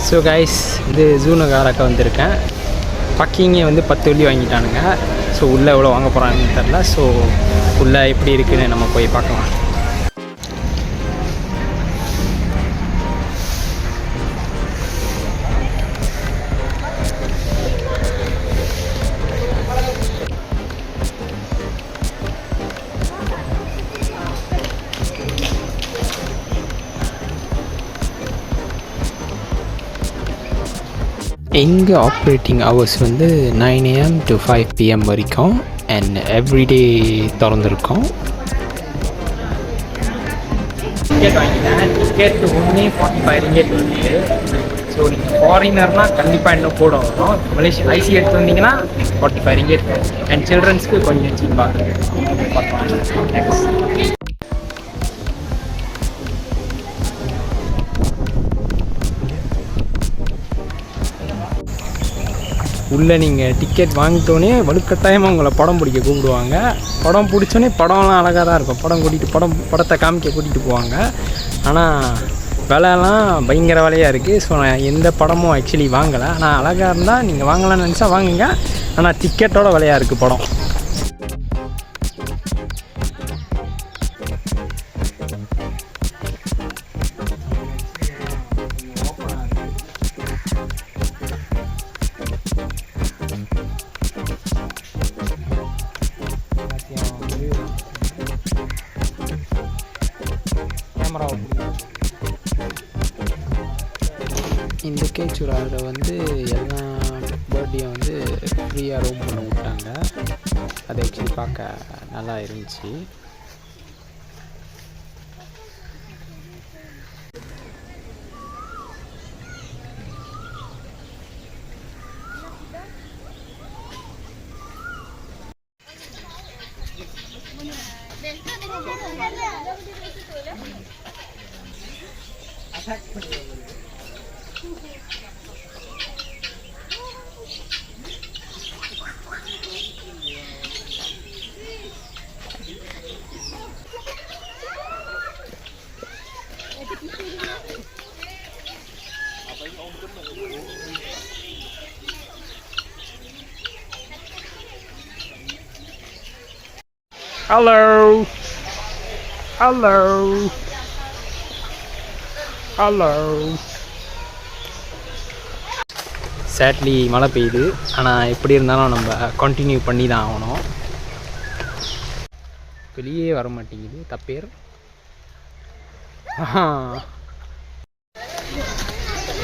So guys, இது ஜூனகாராக்க வந்திருக்கேன். பக்கிங்கே வந்து 10 வெள்ளி வாங்கிட்டானுங்க. ஸோ உள்ளே எவ்வளோ வாங்க போகிறாங்கன்னு தெரில. ஸோ உள்ளே எப்படி இருக்குதுன்னு நம்ம போய் பார்க்கலாம். எங்கள் ஆப்ரேட்டிங் ஹவர்ஸ் வந்து 9 AM to 5 PM வரைக்கும் அண்ட் எவ்ரிடே திறந்துருக்கோம். டிக்கெட் வாங்கிட்டேன். டிக்கெட்டு ஒன்றே 45 ரிங்கெட் வந்து. ஸோ நீங்கள் ஃபாரினர்னால் கண்டிப்பாக இன்னும் கூட வரும். மலேசியா ஐசி எடுத்து வந்தீங்கன்னா 45 ரிங்கெட் அண்ட் சில்ட்ரன்ஸ்க்கு கொஞ்சம் சீப்பாக பார்த்தோம். நெக்ஸ்ட் உள்ளே நீங்கள் டிக்கெட் வாங்கிட்டோன்னே வலுக்கட்டாயமாக உங்களை படம் பிடிக்க கூப்பிடுவாங்க. படம் பிடிச்சோன்னே படம்லாம் அழகாக தான் இருக்கும். படத்தை காமிக்க கூட்டிகிட்டு போவாங்க. ஆனால் விலையெல்லாம் பயங்கர விலையாக இருக்குது. ஸோ நான் எந்த படமும் ஆக்சுவலி வாங்கலை. ஆனால் அழகாக இருந்தால் நீங்கள் வாங்கலாம்னு நினச்சா வாங்குங்க. ஆனால் டிக்கெட்டோட விலையாக இருக்குது படம். இந்த கேச்சுராவில் வந்து எல்லா பர்த்டேயும் வந்து ஃப்ரீயாக ரூம் பண்ண விட்டாங்க. அது ஆக்சுவலி பார்க்க நல்லா இருந்துச்சு. Hello. Hello. Hello. சேட்லி மழை பெய்யுது. ஆனால் எப்படி இருந்தாலும் நம்ம கண்டினியூ பண்ணி தான் ஆகணும். வெளியே வர மாட்டேங்குது தப்பேர்.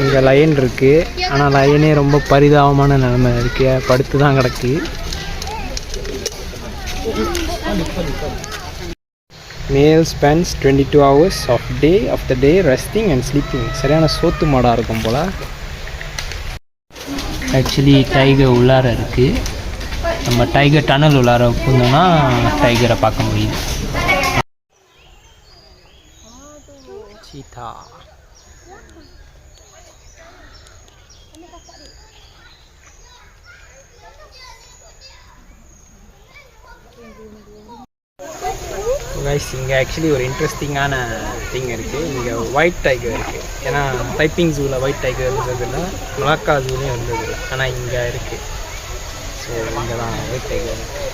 இங்கே லயன் இருக்குது. ஆனால் லயனே ரொம்ப பரிதாபமான நிலைமை இருக்குது. படுத்து தான் கிடக்கு. Male spends 22 hours of the day resting and sleeping. சரியான சோத்து மாடாக இருக்கும் போல். ஆக்சுவலி டைகர் உள்ளார இருக்குது. நம்ம டைகர் டனல் உள்ளார போனோம்னா டைகரை பார்க்க முடியுது. சீதா கைஸ், இங்கே ஆக்சுவலி ஒரு இன்ட்ரெஸ்டிங்கான திங் இருக்குது. இங்கே ஒயிட் டைகர் இருக்குது. ஏன்னா டைப்பிங் ஜூவில் ஒயிட் டைகர் இருந்ததில்லை, மலாக்கா ஜூலையும் இருந்ததில்லை. ஆனால் இங்கே இருக்குது. ஸோ இங்கே தான் ஒயிட் டைகர் இருக்குது.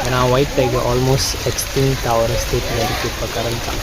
ஏன்னா ஒயிட் டைகர் ஆல்மோஸ்ட் எக்ஸ்டிங்க்ட் ஆகிற ஸ்டேட்டில் இருக்குது இப்போ கரண்ட்டாக.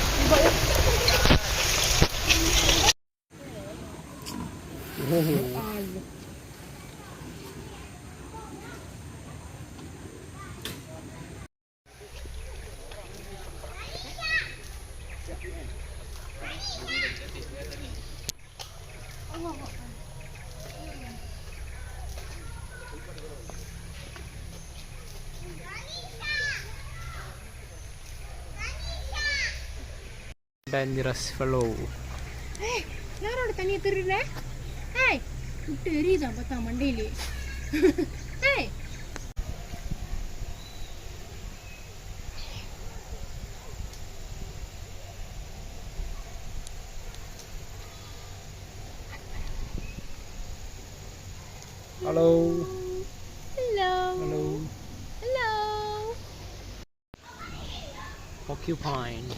Dangerous fellow. Hey, யாரோட தண்ணியை திருடுற? Hey, விட்டு எரியுதான் பார்த்தா மண்டையிலே. Hey. Hello Hello. Hello Hello. Porcupine.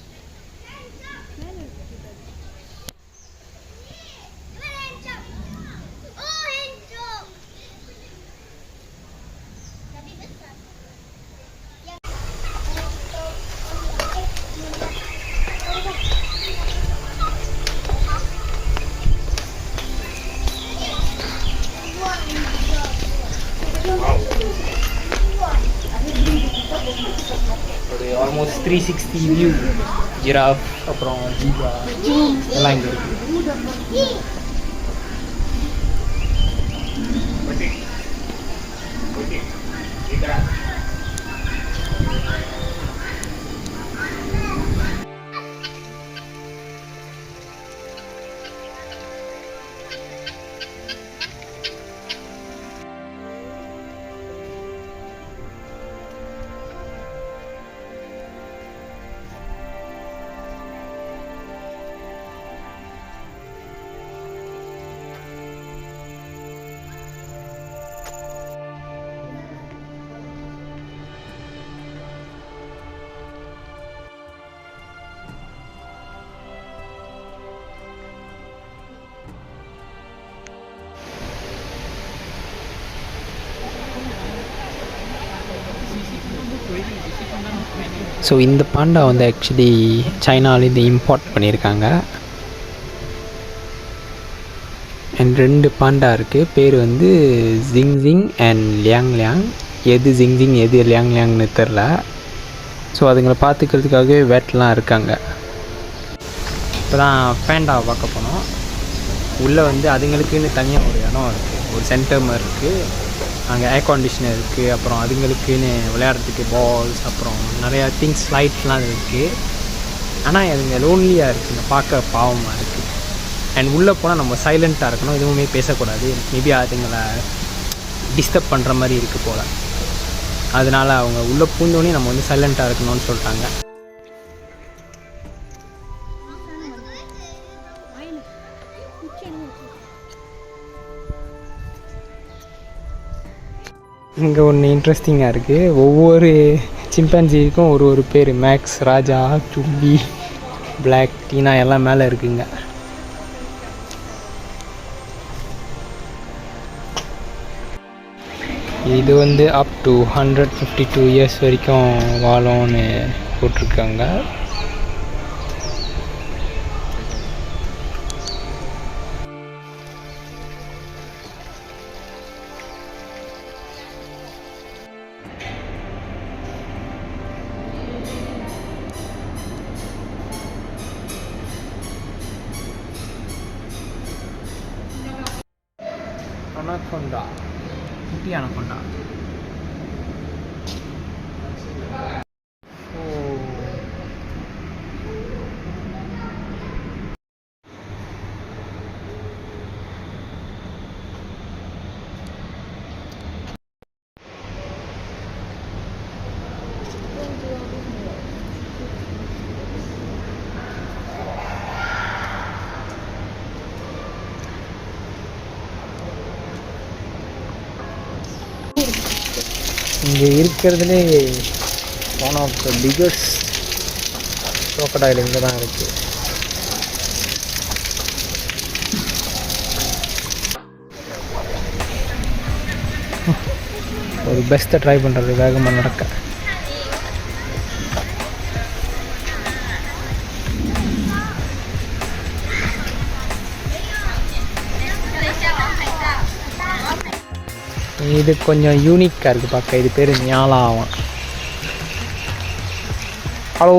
ஒரு ஆல்மோஸ்ட் 360 வியூ ஜிராஃப் அப்புறம் ஜீவா எல்லாம் இங்கே இருக்குது. ஸோ இந்த பாண்டா வந்து ஆக்சுவலி சைனாலேருந்து இம்போர்ட் பண்ணியிருக்காங்க. அண்ட் 2 பாண்டா இருக்குது. பேர் வந்து ஜிங் அண்ட் லியாங். எது ஜிங் எது லியாங்னு தெரில. ஸோ அதுங்களை பார்த்துக்கிறதுக்காகவே வேட்லாம் இருக்காங்க. இப்போ தான் பேண்டாவை பார்க்க போனோம். உள்ளே வந்து அதுங்களுக்குன்னு தனியாக ஒரு இடம் இருக்குது, ஒரு சென்டர் மாதிரி இருக்குது. அங்கே ஏர் கண்டிஷனர் இருக்குது, அப்புறம் அதுங்களுக்குன்னு விளையாடுறதுக்கு பால்ஸ், அப்புறம் நிறையா திங்ஸ் லைட்லாம் இருக்குது. ஆனால் அதுங்க லோன்லியாக இருக்குங்க, பார்க்க பாவமாக இருக்குது. அண்ட் உள்ளே போனால் நம்ம சைலண்ட்டாக இருக்கணும், எதுவுமே பேசக்கூடாது. மேபி அதுங்களை டிஸ்டர்ப் பண்ணுற மாதிரி இருக்குது போல். அதனால் அவங்க உள்ளே பூந்தோடனே நம்ம வந்து சைலண்ட்டாக இருக்கணும்னு சொல்லிட்டாங்க. இங்கே ஒன்று இன்ட்ரெஸ்டிங்காக இருக்குது. ஒவ்வொரு சிம்பன்சிக்கும் ஒரு பேர். மேக்ஸ், ராஜா, சுப்பி, பிளாக், டீனா எல்லாம் மேலே இருக்குங்க. இது வந்து அப் டு 152 இயர்ஸ் வரைக்கும் வாழும்னு போட்டிருக்காங்க. அனகொண்டா, குட்டி அனகொண்டா. இங்கே இருக்கிறதுலே one of the biggest crocodile இங்கே தான் இருக்குது. ஒரு பெஸ்ட்டை ட்ரை பண்ணுறது வேகமாக நடக்க. இது கொஞ்சம் யூனிக்காக இருக்குது பார்க்க. இது பேர் ஞாலாவான். ஹலோ.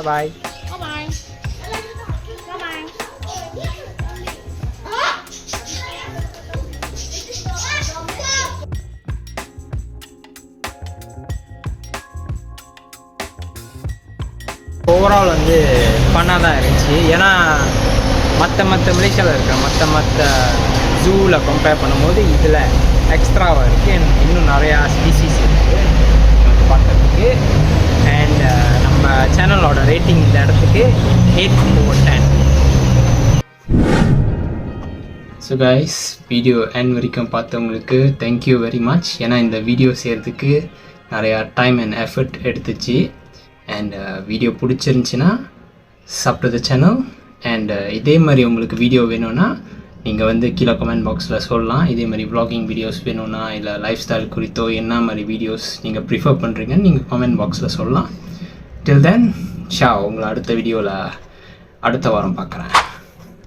பாய். Bye-bye. Bye-bye. ஓவரால் வந்து ஃபன்னாக தான் இருந்துச்சு. ஏன்னா மற்ற மலேசியாவில் இருக்கிற மற்ற ஜூவில் கம்பேர் பண்ணும்போது இதில் எக்ஸ்ட்ராவாக இருக்குது. இன்னும் நிறையா ஸ்பீசிஸ் இருக்குது வந்து பார்க்கறதுக்கு. அண்ட் நம்ம சேனலோட ரேட்டிங் இந்த இடத்துக்கு 8/10. ஸோ கைஸ், வீடியோ எண்ட் வரைக்கும் பார்த்தவங்களுக்கு தேங்க்யூ வெரி மச். ஏன்னா இந்த வீடியோ செய்கிறதுக்கு நிறையா டைம் அண்ட் எஃபர்ட் எடுத்துச்சு. அண்ட் வீடியோ பிடிச்சிருந்துச்சின்னா சப்ஸ்கிரைப் த சேனல். அண்ட் இதே மாதிரி உங்களுக்கு வீடியோ வேணும்னா நீங்கள் வந்து கீழே கமெண்ட் பாக்ஸில் சொல்லலாம். இதே மாதிரி vlogging வீடியோஸ் வேணும்னா இல்லை லைஃப் ஸ்டைல் குறித்தோ என்ன மாதிரி வீடியோஸ் நீங்கள் ப்ரிஃபர் பண்ணுறீங்கன்னு நீங்கள் கமெண்ட் பாக்ஸில் சொல்லலாம். டில் தென், உங்களை அடுத்த வீடியோவில் அடுத்த வாரம் பார்க்குறேன்.